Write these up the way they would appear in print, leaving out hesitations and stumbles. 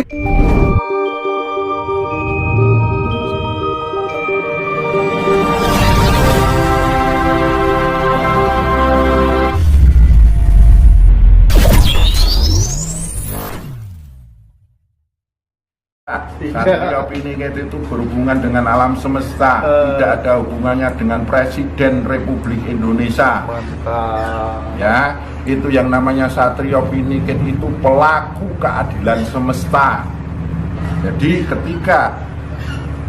Satrio Piningit itu berhubungan dengan alam semesta, tidak ada hubungannya dengan Presiden Republik Indonesia. Ya, itu yang namanya Satrio Piningit itu pelaku keadilan semesta. Jadi ketika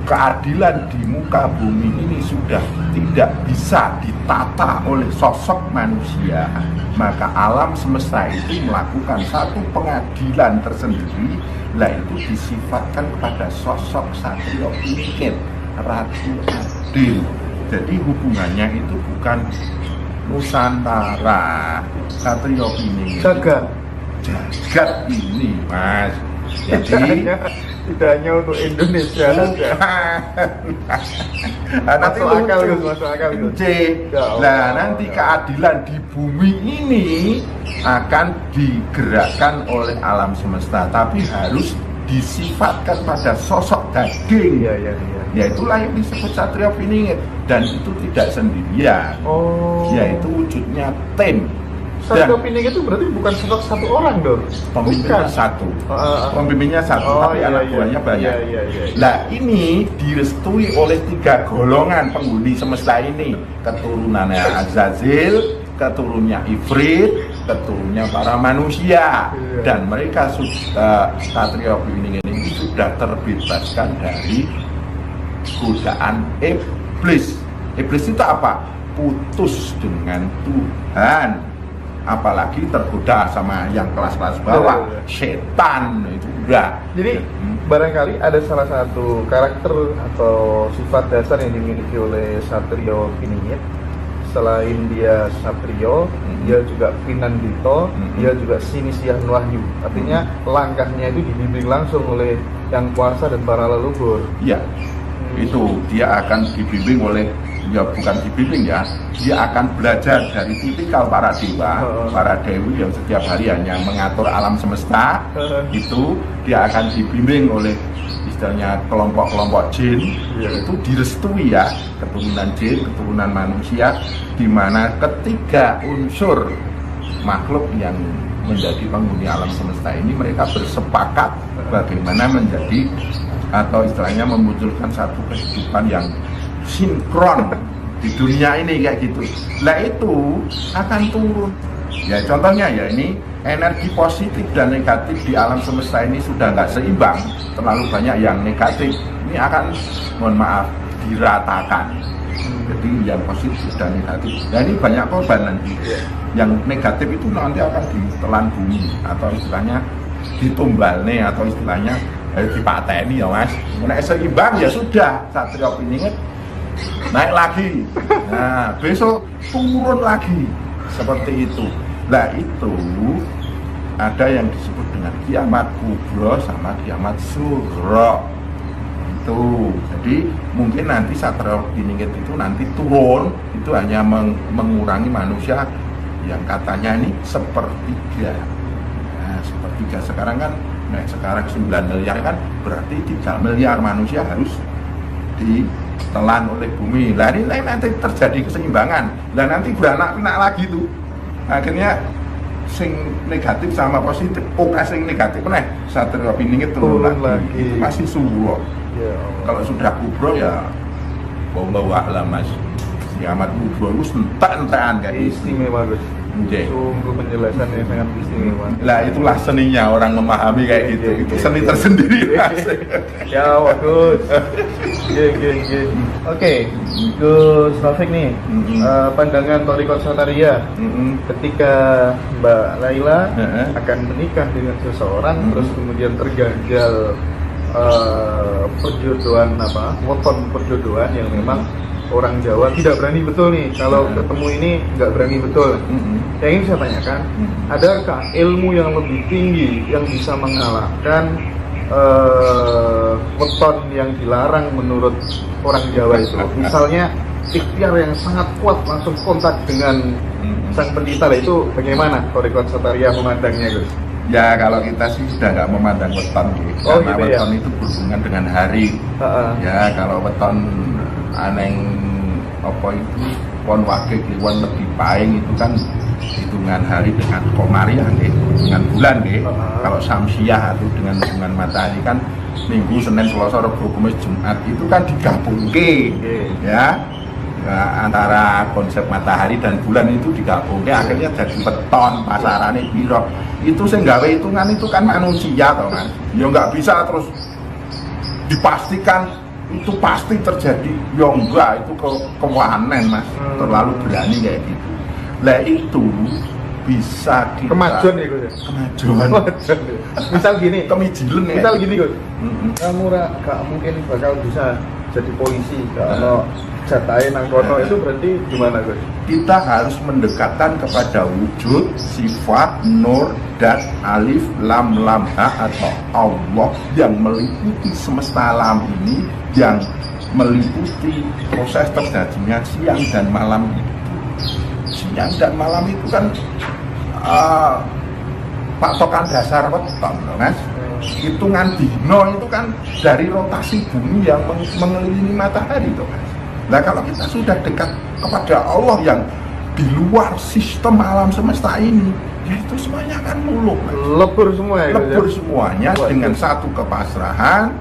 keadilan di muka bumi ini sudah tidak bisa ditata oleh sosok manusia, maka alam semesta itu melakukan satu pengadilan tersendiri, yaitu disifatkan kepada sosok Satrio Piningit, Ratu Adil. Jadi hubungannya itu bukan Nusantara, Satrio Piningit jagat ini, Mas. Jadi tidak hanya untuk Indonesia saja. Nanti masuk akal. Nah, nanti keadilan di bumi ini akan digerakkan oleh alam semesta, tapi harus disifatkan pada sosok daging. Ya itulah yang disebut Satrio Piningit, dan itu tidak sendirian. Yaitu wujudnya tim. Satrio Piningit itu berarti bukan satu orang dong? Pemimpinnya satu. Pemimpinnya satu, tapi anak buahnya banyak. Nah, ini direstui oleh 3 golongan penghuni semesta ini. Keturunannya Azazil, keturunannya Ifrit, keturunannya para manusia. Dan mereka sudah, Satrio Piningit ini sudah terbebaskan dari godaan iblis. Iblis itu apa? Putus dengan Tuhan. Apalagi tergoda sama yang kelas-kelas bawah, setan itu udah. Jadi barangkali ada salah satu karakter atau sifat dasar yang dimiliki oleh Satrio Piningit. Selain dia Satrio, dia juga Pinandito, dia juga Sinisiah Wahyu. Artinya langkahnya itu dibimbing langsung oleh yang kuasa dan para leluhur. Iya, itu dia akan dibimbing oleh, ya bukan dibimbing ya, dia akan belajar dari tipikal para dewa, para dewi yang setiap hari hanya mengatur alam semesta. Itu dia akan dibimbing oleh istilahnya kelompok-kelompok jin. Itu direstui ya, keturunan jin, keturunan manusia, di mana ketiga unsur makhluk yang menjadi penghuni alam semesta ini mereka bersepakat bagaimana menjadi atau istilahnya memunculkan satu kehidupan yang sinkron di dunia ini kayak gitu. Nah itu akan turun. Ya contohnya ya ini energi positif dan negatif di alam semesta ini sudah nggak seimbang, terlalu banyak yang negatif. Ini akan, mohon maaf, diratakan. Jadi yang positif dan negatif. Nah ini banyak korban nanti. Yang negatif itu nanti akan ditelan bumi atau istilahnya ditumbal nih, atau istilahnya dipateni ya Mas. Nek seimbang ya sudah, Satrio Piningit naik lagi. Nah, besok turun lagi. Seperti itu. Nah, itu ada yang disebut dengan kiamat kubro sama kiamat sugro. Itu. Jadi mungkin nanti Satrio Piningit itu nanti turun, itu hanya mengurangi manusia yang katanya ini sepertiga. Nah, sepertiga sekarang kan, nah sekarang 9 miliar kan, berarti 3 miliar manusia harus ditelan oleh bumi. Nah ini nanti terjadi keseimbangan. Nah nanti beranak pinak lagi tuh. Akhirnya sing negatif sama positif, sing negatif nih Satrio Piningit turun lagi. Masih subuh. Kalau sudah kubro ya wallahu a'lam Mas. Kiamat kubro itu entek-entekan kayak istimewa Gus. Sungguh penjelasan yang sangat istimewa. Lah itulah seninya orang memahami kayak gitu. Itu seni tersendiri Mas. Ya bagus. Oke, Gus Taufik nih, pandangan Thorikot Sataria ketika Mbak Laila akan menikah dengan seseorang, terus kemudian tergagal perjodohan weton perjodohan yang memang orang Jawa tidak berani betul nih, kalau ketemu ini nggak berani betul. Yang ingin saya tanyakan, adakah ilmu yang lebih tinggi yang bisa mengalahkan weton yang dilarang menurut orang Jawa itu? Misalnya ikhtiar yang sangat kuat langsung kontak dengan sang pendeta, itu bagaimana Thorikot Sataria memandangnya Gus? Ya kalau kita sih sudah nggak memandang weton gitu. Oh, Karena gitu ya? weton itu berhubungan dengan hari. Ya kalau weton aneng apa itu pon wage kliwon lebih paing itu kan hitungan hari dengan komariah nggih, dengan bulan nggih. Kalau samsiah itu dengan hubungan matahari kan Minggu, Senin, Selasa, Rabu, Kamis, Jumat itu kan digabungke. Ya. Nah, antara konsep matahari dan bulan itu digabungnya akhirnya jadi weton pasarane piro itu sing gawe hitungan itu kan manusia toh Mas ya nggak bisa terus dipastikan itu pasti terjadi ya enggak itu kewanen Mas terlalu berani kayak gitu lah itu bisa kita Kemajuan ya Gus. kemajuan Misal gini, kemijilen ya misal gini Gus. Kamu gak mungkin bakal bisa jadi polisi kalau jatahe nang kono itu berarti gimana Gus? kita harus mendekatkan kepada wujud, sifat, nur, dan alif, lam, ha atau Allah yang meliputi semesta alam ini, yang meliputi proses terjadinya siang dan malam itu. Siang dan malam itu kan patokan dasar weton, Mas. Hitungan dino itu kan dari rotasi bumi yang mengelilingi matahari, Mas. Nah kalau kita sudah dekat kepada Allah yang di luar sistem alam semesta ini, ya itu semuanya akan muluk. Lebur semua ya? Lebur semuanya dengan satu kepasrahan,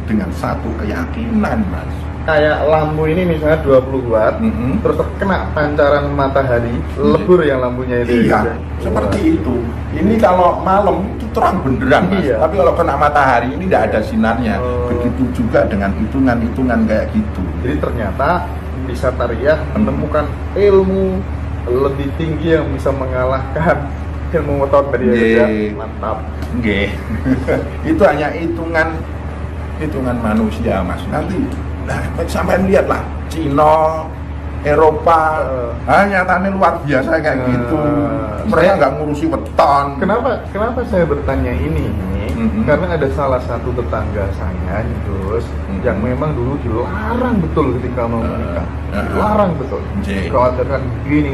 dengan satu keyakinan, Mas. Kayak lampu ini misalnya 20 watt, terus terkena pancaran matahari, lebur yang lampunya itu. Iya, seperti itu. Ini kalau malam itu terang benderang, Mas. Iya. Tapi kalau kena matahari ini tidak ada sinarnya. Begitu juga dengan hitungan-hitungan kayak gitu. Jadi ternyata bisa Tariyah menemukan ilmu lebih tinggi yang bisa mengalahkan ilmu weton tadi ya. Mantap. Nggih. Itu hanya hitungan manusia, Mas. Nanti nah, sampai lihatlah Cina, Eropa, nyatanya luar biasa kayak gitu. Mereka nggak ngurusi weton. Kenapa saya bertanya ini? Karena ada salah satu tetangga saya, Gus, yang memang dulu dilarang betul ketika mau menikah. Dilarang betul. Dikhawatirkan begini.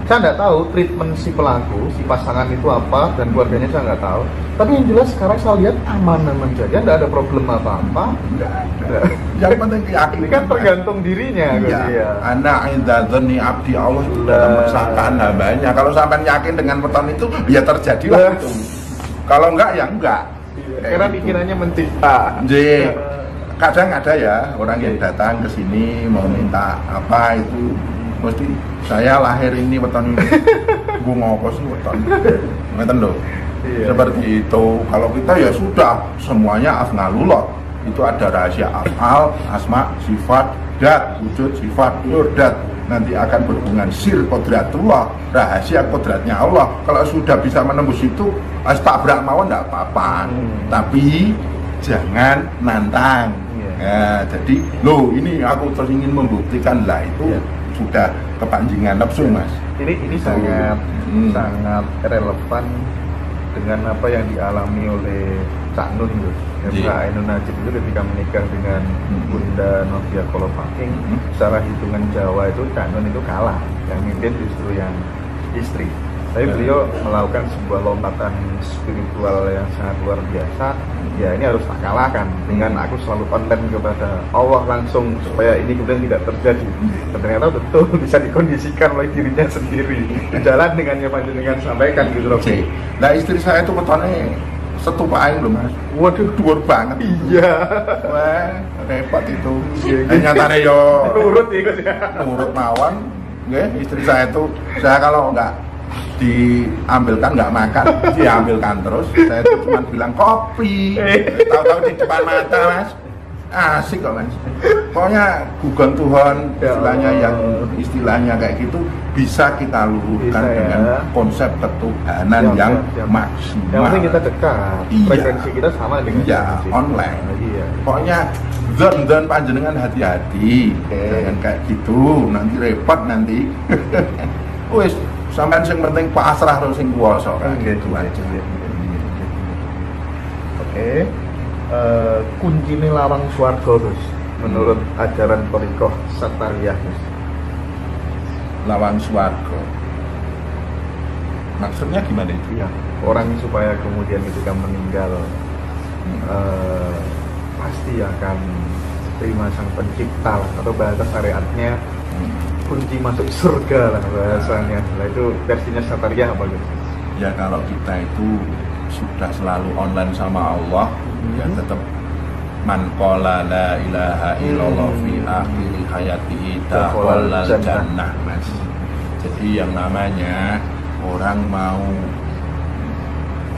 Saya nggak tahu treatment si pelaku, si pasangan itu apa, dan keluarganya saya nggak tahu. Tapi yang jelas sekarang saya lihat aman-aman saja, nggak ada problem apa-apa. Yang penting keyakinan. Ini kan tergantung dirinya, iya. Anak idzadzani abdi Allah dalam mersahkan hambanya. Kalau sampai yakin dengan weton itu, ya terjadilah itu. Kalau enggak ya enggak. Karena gitu. pikirannya mencipta. Kadang ada ya orang yang datang ke sini mau minta apa itu, mesti saya lahir ini weton ini. Gue ngopo sih weton. Ngeten lho. Seperti itu. Kalau kita ya sudah semuanya afnalullah. Itu ada rahasia afal, asma, sifat, dat, wujud, sifat, nur, dat. Nanti akan berhubungan sir kodratullah, rahasia kodratnya Allah. Kalau sudah bisa menembus itu, tabrak mawon tidak apa-apa. Tapi jangan nantang. Ya, jadi, ini aku terus ingin membuktikan lah itu sudah kepanjingan nafsu, Mas. Ini sangat relevan dengan apa yang dialami oleh Cak Nun, Cak Ainun Najib itu ketika menikah dengan Bunda Novia Kolopaking. Secara hitungan Jawa itu Cak Nun itu kalah, yang mimpin justru yang istri. Tapi beliau melakukan sebuah lompatan spiritual yang sangat luar biasa. Ya ini harus tak kalahkan dengan aku selalu konten kepada Allah langsung supaya ini kemudian tidak terjadi. Dan ternyata betul bisa dikondisikan oleh dirinya sendiri. Jalan dengan yang panjenengan sampaikan gitu loh. Nah istri saya itu wetonnya setupain loh, Mas. Waduh, dhuwur banget. Iya. Wah, repot itu. Nyatane yo nurut itu ya. Nurut mawon. Nggih, istri saya itu kalau enggak diambilkan nggak makan, diambilkan terus. Saya itu cuma bilang kopi, tahu-tahu di depan mata, Mas. Asik kok, Mas. Pokoknya gugon Tuhan istilahnya kayak gitu bisa kita luruhkan dengan konsep ketuhanan yang maksimal. Yang penting kita dekat, frekuensi kita sama dengan online. Pokoknya zon panjenengan hati-hati, jangan kayak gitu, nanti repot nanti. Wis sampean sing penting pasrah terus sing kuwasa kan gitu aja. Oke. Kuncine lawang swarga, Gus. Menurut ajaran Thariqah Satariyah, Gus. Lawang swarga. Maksudnya gimana itu? Ya. orang supaya kemudian ketika meninggal pasti akan terima sang pencipta lah, atau bahasa syariatnya kunci masuk surga lah bahasanya. Nah itu versinya Satria apa gitu? Ya kalau kita itu sudah selalu online sama Allah, ya tetap man qala la ilaha illallah fi akhir hayatihi dakhalal jannah, Mas. Jadi yang namanya orang mau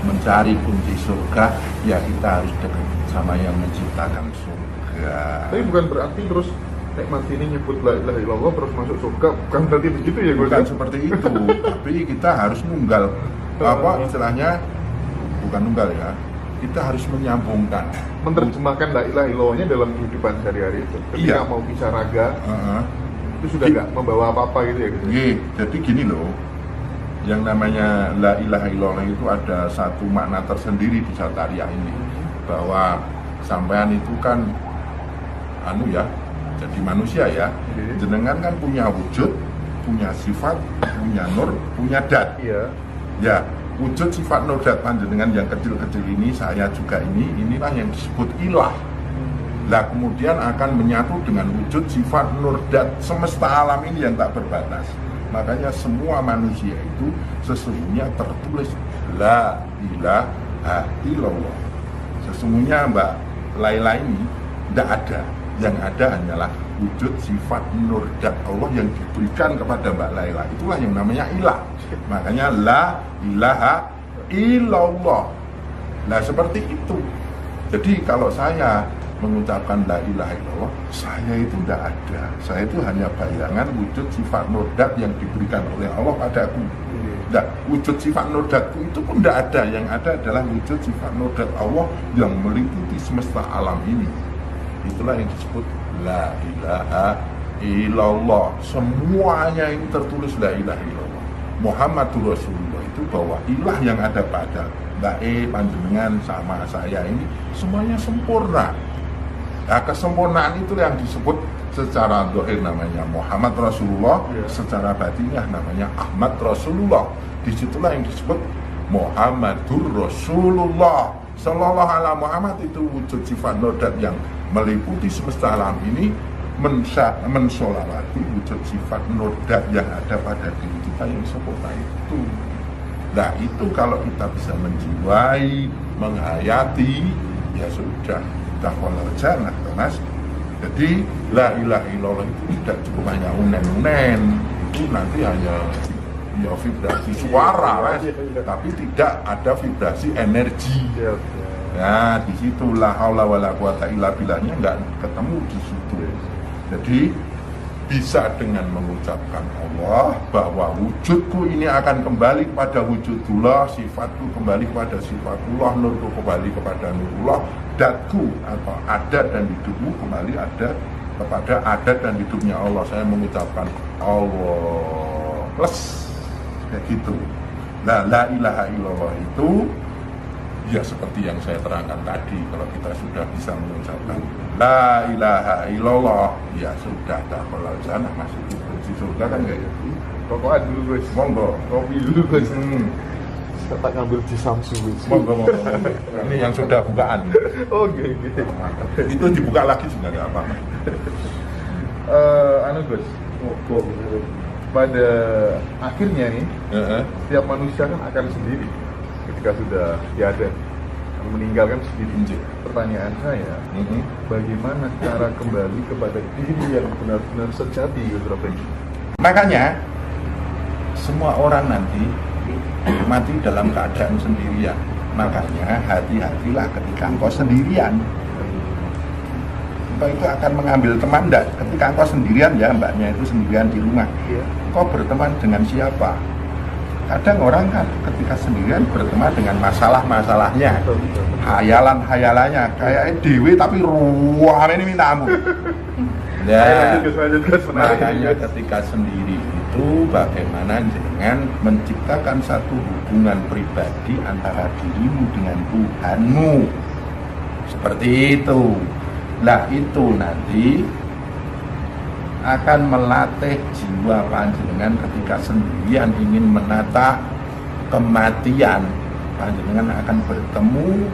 mencari kunci surga, ya kita harus dekat sama yang menciptakan surga. Tapi bukan berarti terus nek mati ini nyebut la ilaha illallah terus masuk surga, bukan berarti begitu ya Gus? Bukan seperti itu, tapi kita harus nunggal apa istilahnya, bukan nunggal ya, kita harus menyambungkan, menerjemahkan la ilaha illallahnya dalam kehidupan sehari-hari itu. Ketika mau bisa raga, itu sudah nggak membawa apa-apa gitu ya gitu. Jadi gini loh, yang namanya la ilaha illallah itu ada satu makna tersendiri di Satria ini, bahwa sampean itu kan jadi manusia ya, jenengan kan punya wujud, punya sifat, punya nur, punya dat. Iya. Ya, wujud sifat nur dat panjenengan yang kecil-kecil ini, saya juga inilah yang disebut ilah. Lah kemudian akan menyatu dengan wujud sifat nur dat semesta alam ini yang tak berbatas. Makanya semua manusia itu sesungguhnya tertulis la ilaha illallah. Sesungguhnya Mbak Laila ini tidak ada. Yang ada hanyalah wujud sifat nur dat Allah yang diberikan kepada Mbak Laila. Itulah yang namanya ilah. Makanya la ilaha illallah. Nah seperti itu. Jadi kalau saya mengucapkan la ilaha illallah, saya itu tidak ada. Saya itu hanya bayangan wujud sifat nur dat yang diberikan oleh Allah padaku. Nah, wujud sifat nur datku itu pun tidak ada. Yang ada adalah wujud sifat nur dat Allah yang meliputi semesta alam ini. Itulah yang disebut la ilaha illallah. Semuanya ini tertulis la ilaha illallah. Muhammadur Rasulullah itu bahwa ilah yang ada pada Mbak panjenengan sama saya ini semuanya sempurna. Nah, kesempurnaan itu yang disebut secara zahir namanya Muhammad Rasulullah, secara batinnya namanya Ahmad Rasulullah. Disitulah yang disebut Muhammadur Rasulullah. Sallallahu alaihi Muhammad itu wujud sifat nodat yang meliputi semesta alam ini, mensolawati wujud sifat nodat yang ada pada diri kita yang sempurna itu. Nah itu kalau kita bisa menjiwai, menghayati, ya sudah, dakhalal jannah, Mas. Jadi la ilaha illallah itu tidak cukup hanya unen-unen, itu nanti hanya ya vibrasi suara, Mas, tapi tidak ada vibrasi energi. Nah, di situ la haula wala quwata illa billahnya nggak ketemu di situ. Jadi bisa dengan mengucapkan Allah bahwa wujudku ini akan kembali kepada wujudullah, sifatku kembali kepada sifatullah, nurku kembali kepada nurullah, datku atau adat dan hidupmu kembali ada kepada adat dan hidupnya Allah. Saya mengucapkan Allah plus kayak gitu. Nah, la ilaha illallah itu ya seperti yang saya terangkan tadi, kalau kita sudah bisa mengucapkan la ilaha illallah, ya sudah dakhalal jannah, masuk di surga kan kayak gitu. Rokokan dulu guys, monggo. kopi dulu guys. Saya tak ngambil di Samsung guys. Monggo. Ini yang sudah bukaan. Oke. Itu dibuka lagi juga nggak apa-apa. Guys, pada akhirnya nih, setiap manusia kan akan sendiri ketika sudah tiada, meninggalkan sendiri. Pertanyaan saya, bagaimana cara kembali kepada diri yang benar-benar sejati, Gus Robin? Makanya semua orang nanti mati dalam keadaan sendirian. Makanya hati-hatilah ketika engkau sendirian. Engkau itu akan mengambil teman enggak? Ketika engkau sendirian ya, mbaknya itu sendirian di rumah. Engkau berteman dengan siapa? Kadang orang kan ketika sendirian berteman dengan masalah-masalahnya, hayalan-hayalannya, kayak dewe tapi ruang ini minta ampun. Ya, makanya ketika sendiri itu bagaimana dengan menciptakan satu hubungan pribadi antara dirimu dengan Tuhanmu. Seperti itu. Nah itu nanti akan melatih jiwa panjenengan ketika sendirian ingin menata kematian. panjenengan akan bertemu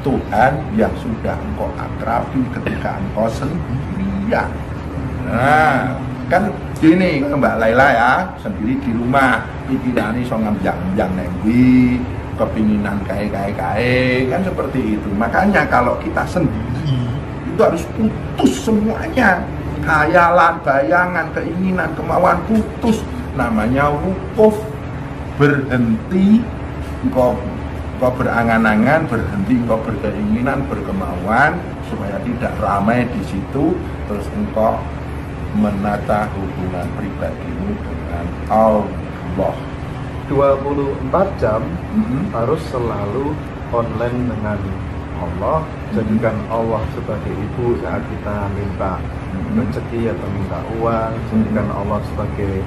Tuhan yang sudah engkau akrabi ketika engkau sendirian. Nah, kan gini Mbak Laila ya, sendiri di rumah, pikirannya so ngambyang-ngambyang nembi, kepinginan kae kan seperti itu. Makanya kalau kita sendiri itu harus putus semuanya, khayalan, bayangan, keinginan, kemauan putus. Namanya wukuf, berhenti. Engkau berangan-angan, berhenti, engkau berkeinginan, berkemauan supaya tidak ramai di situ, terus engkau menata hubungan pribadimu dengan Allah. 24 jam harus selalu online dengan Allah. Jadikan Allah sebagai ibu saat kita minta rezeki atau minta uang. Jadikan Allah sebagai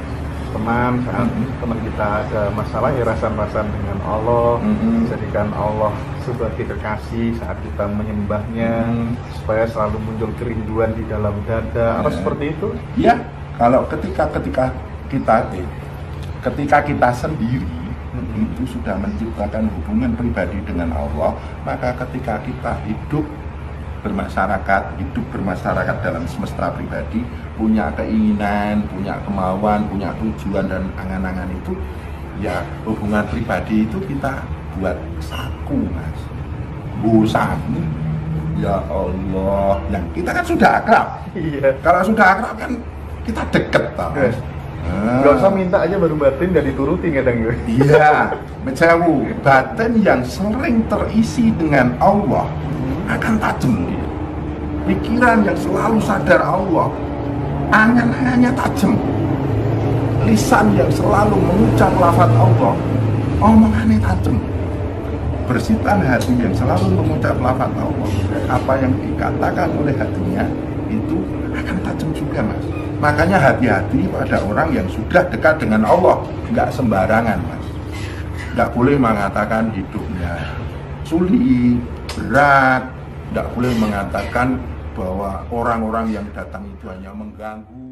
teman saat teman kita ada masalah, ya rasan-rasan dengan Allah. Jadikan Allah sebagai kekasih saat kita menyembahnya, supaya selalu muncul kerinduan di dalam dada. Apa seperti itu? Ya, kalau ketika kita sendiri itu sudah menciptakan hubungan pribadi dengan Allah, maka ketika kita hidup bermasyarakat dalam semesta pribadi, punya keinginan, punya kemauan, punya tujuan dan angan-angan itu, ya hubungan pribadi itu kita buat saku, Mas. Saku. Ya Allah, yang kita kan sudah akrab. Iya. Kalau sudah akrab kan kita deket, Mas. Gak usah minta aja baru batin gak dituruti kadang gue. Iya, menjauh. Batin yang sering terisi dengan Allah akan tajam dia. Pikiran yang selalu sadar Allah, angan-angannya tajam. Lisan yang selalu mengucap lafaz Allah, omongannya tajam. Bersitan hati yang selalu mengucap lafaz Allah, apa yang dikatakan oleh hatinya itu akan tajam juga, Mas. Makanya hati-hati pada orang yang sudah dekat dengan Allah, nggak sembarangan, Mas. Nggak boleh mengatakan hidupnya sulit, berat, nggak boleh mengatakan bahwa orang-orang yang datang itu hanya mengganggu.